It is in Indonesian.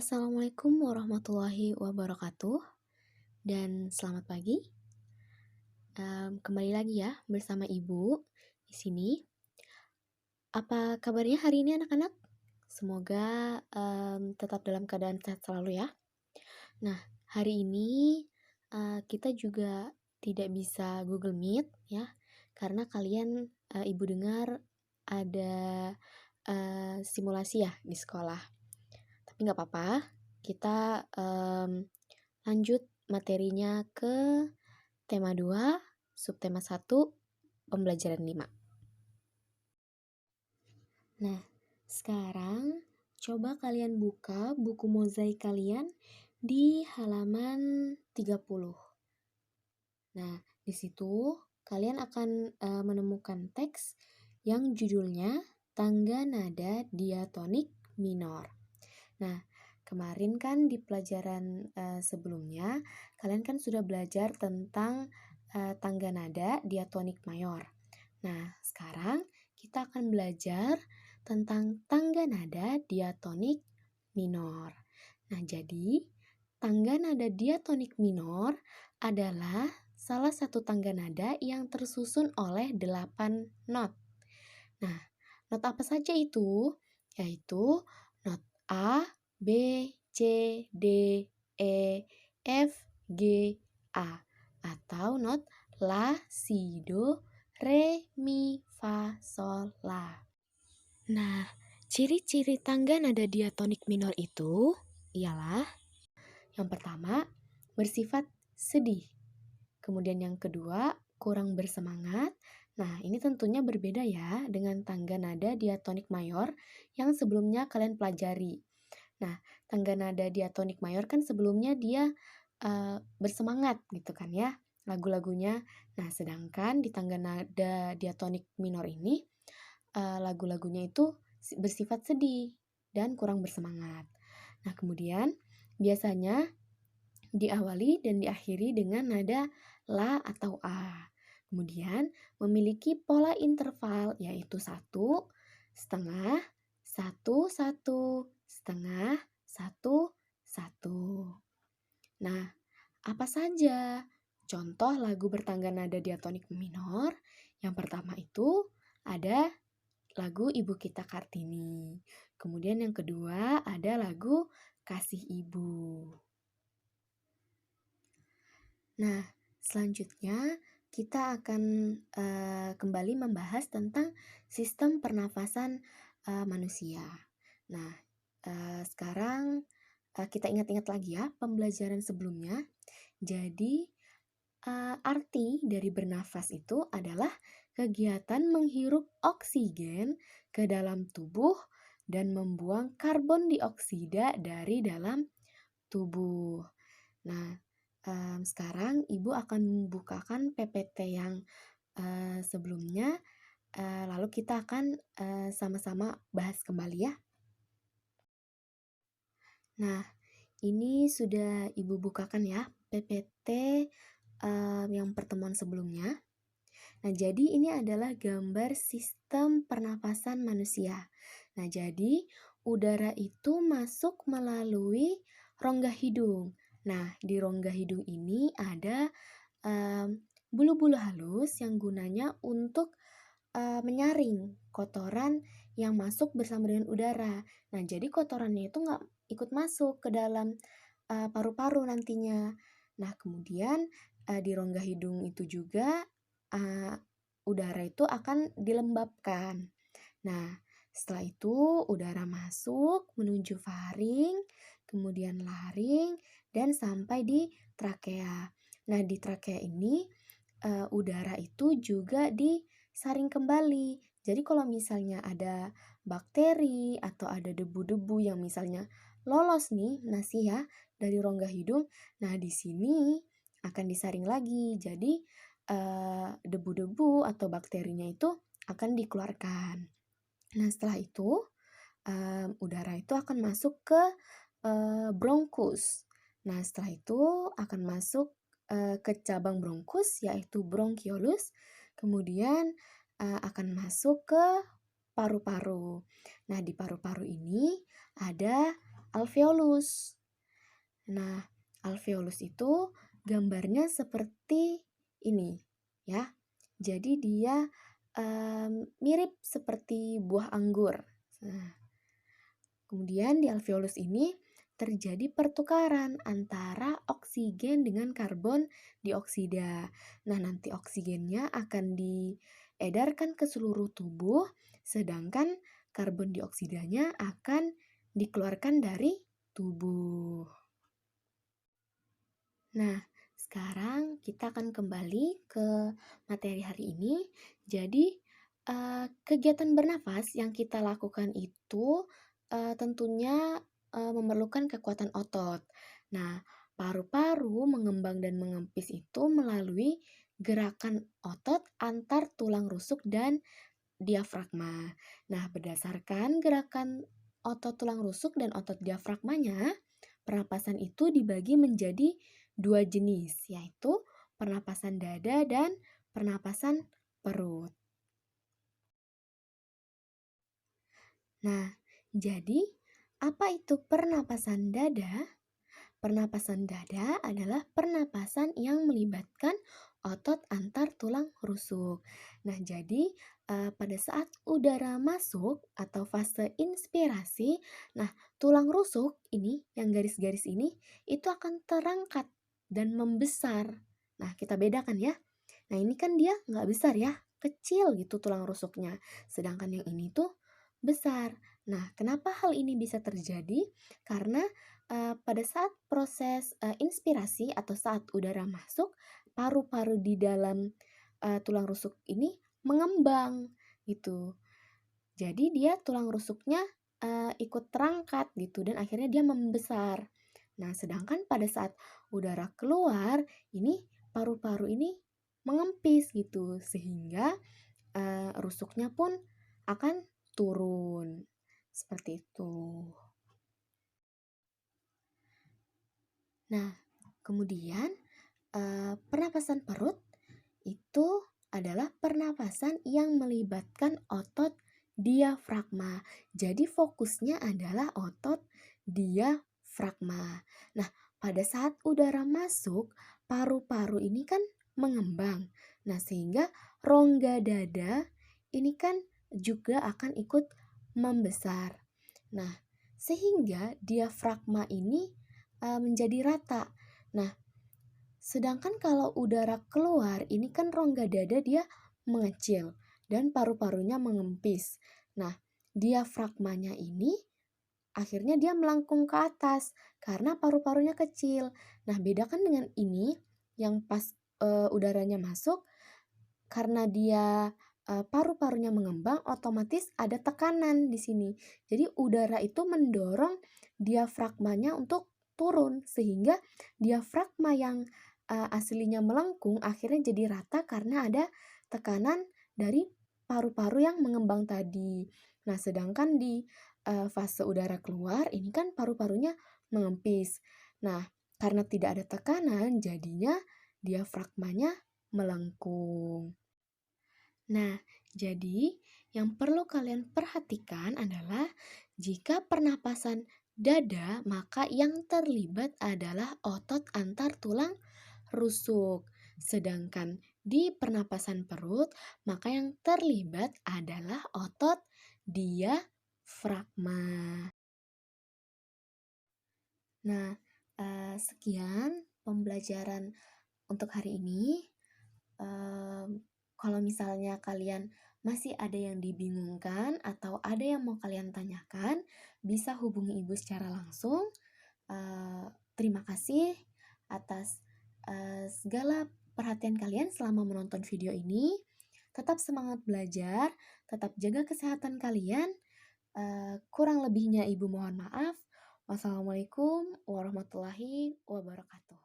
Assalamualaikum warahmatullahi wabarakatuh dan selamat pagi. Kembali lagi ya bersama Ibu di sini. Apa kabarnya hari ini anak-anak? Semoga tetap dalam keadaan sehat selalu ya. Nah, hari ini kita juga tidak bisa Google Meet ya, karena kalian Ibu dengar ada simulasi ya di sekolah. Tapi nggak apa-apa, kita lanjut materinya ke tema 2, subtema 1, pembelajaran 5. Nah, sekarang coba kalian buka buku mozaik kalian di halaman 30. Nah, di situ kalian akan menemukan teks yang judulnya Tangga Nada Diatonik Minor. Nah, kemarin kan di pelajaran sebelumnya, kalian kan sudah belajar tentang tangga nada diatonik mayor. Nah, sekarang kita akan belajar tentang tangga nada diatonik minor. Nah, jadi tangga nada diatonik minor adalah salah satu tangga nada yang tersusun oleh 8 not. Nah, not apa saja itu? Yaitu not A, B, C, D, E, F, G, A, atau not La, Si, Do, Re, Mi, Fa, Sol, La. Nah, ciri-ciri tangga nada diatonik minor itu ialah yang pertama, bersifat sedih. Kemudian yang kedua, kurang bersemangat. Nah, ini tentunya berbeda ya dengan tangga nada diatonik mayor yang sebelumnya kalian pelajari. Nah, tangga nada diatonik mayor kan sebelumnya dia bersemangat gitu kan ya lagu-lagunya. Nah, sedangkan di tangga nada diatonik minor ini lagu-lagunya itu bersifat sedih dan kurang bersemangat. Nah, kemudian biasanya diawali dan diakhiri dengan nada La atau A. Kemudian memiliki pola interval yaitu 1, setengah, 1, 1, setengah, 1, 1. Nah, apa saja contoh lagu bertangga nada diatonik minor? Yang pertama itu ada lagu Ibu Kita Kartini. Kemudian yang kedua ada lagu Kasih Ibu. Nah, selanjutnya kita akan kembali membahas tentang sistem pernafasan manusia. Nah, sekarang kita ingat-ingat lagi ya pembelajaran sebelumnya. Jadi, arti dari bernafas itu adalah kegiatan menghirup oksigen ke dalam tubuh dan membuang karbon dioksida dari dalam tubuh. Nah, sekarang Ibu akan membukakan PPT yang sebelumnya, lalu kita akan sama-sama bahas kembali ya. Nah, ini sudah Ibu bukakan ya PPT yang pertemuan sebelumnya. Nah, jadi ini adalah gambar sistem pernafasan manusia. Nah, jadi udara itu masuk melalui rongga hidung. Nah, di rongga hidung ini ada bulu-bulu halus yang gunanya untuk menyaring kotoran yang masuk bersama dengan udara. Nah, jadi kotorannya itu nggak ikut masuk ke dalam paru-paru nantinya. Nah, kemudian di rongga hidung itu juga udara itu akan dilembabkan. Nah, setelah itu udara masuk menuju faring, kemudian laring, dan sampai di trakea. Nah, di trakea ini udara itu juga disaring kembali. Jadi kalau misalnya ada bakteri atau ada debu-debu yang misalnya lolos nih nasi ya dari rongga hidung, nah di sini akan disaring lagi. Jadi debu-debu atau bakterinya itu akan dikeluarkan. Nah, setelah itu udara itu akan masuk ke bronkus. Nah, setelah itu akan masuk ke cabang bronkus yaitu bronkiolus. Kemudian akan masuk ke paru-paru. Nah, di paru-paru ini ada alveolus. Nah, alveolus itu gambarnya seperti ini ya. Jadi dia mirip seperti buah anggur. Nah, kemudian di alveolus ini terjadi pertukaran antara oksigen dengan karbon dioksida. Nah, nanti oksigennya akan diedarkan ke seluruh tubuh, sedangkan karbon dioksidanya akan dikeluarkan dari tubuh. Nah, sekarang kita akan kembali ke materi hari ini. Jadi, kegiatan bernafas yang kita lakukan itu tentunya memerlukan kekuatan otot. Nah, paru-paru mengembang dan mengempis itu melalui gerakan otot antar tulang rusuk dan diafragma. Nah, berdasarkan gerakan otot tulang rusuk dan otot diafragmanya, pernapasan itu dibagi menjadi dua jenis, yaitu pernapasan dada dan pernapasan perut. Nah, jadi apa itu pernapasan dada? Pernapasan dada adalah pernapasan yang melibatkan otot antar tulang rusuk. Nah, jadi pada saat udara masuk atau fase inspirasi, nah tulang rusuk ini yang garis-garis ini itu akan terangkat dan membesar. Nah, kita bedakan ya. Nah, ini kan dia nggak besar ya, kecil gitu tulang rusuknya. Sedangkan yang ini tuh besar. Nah, kenapa hal ini bisa terjadi? Karena pada saat proses inspirasi atau saat udara masuk, paru-paru di dalam tulang rusuk ini mengembang gitu. Jadi dia tulang rusuknya ikut terangkat gitu dan akhirnya dia membesar. Nah, sedangkan pada saat udara keluar, ini paru-paru ini mengempis gitu sehingga rusuknya pun akan turun. Seperti itu. Nah, kemudian pernapasan perut itu adalah pernapasan yang melibatkan otot diafragma. Jadi fokusnya adalah otot diafragma. Nah, pada saat udara masuk, paru-paru ini kan mengembang. Nah, sehingga rongga dada ini kan juga akan ikut membesar. Nah, sehingga diafragma ini menjadi rata. Nah, sedangkan kalau udara keluar, ini kan rongga dada dia mengecil dan paru-parunya mengempis. Nah, diafragmanya ini akhirnya dia melengkung ke atas karena paru-parunya kecil. Nah, bedakan dengan ini yang pas udaranya masuk, karena dia paru-parunya mengembang, otomatis ada tekanan di sini. Jadi udara itu mendorong diafragmanya untuk turun sehingga diafragma yang aslinya melengkung akhirnya jadi rata karena ada tekanan dari paru-paru yang mengembang tadi. Nah, sedangkan di fase udara keluar ini kan paru-parunya mengempis. Nah, karena tidak ada tekanan jadinya diafragmanya melengkung. Nah, jadi yang perlu kalian perhatikan adalah jika pernapasan dada, maka yang terlibat adalah otot antar tulang rusuk. Sedangkan di pernapasan perut, maka yang terlibat adalah otot diafragma. Nah, sekian pembelajaran untuk hari ini. Kalau misalnya kalian masih ada yang dibingungkan atau ada yang mau kalian tanyakan, bisa hubungi ibu secara langsung. Terima kasih atas segala perhatian kalian selama menonton video ini. Tetap semangat belajar, tetap jaga kesehatan kalian. Kurang lebihnya ibu mohon maaf. Wassalamualaikum warahmatullahi wabarakatuh.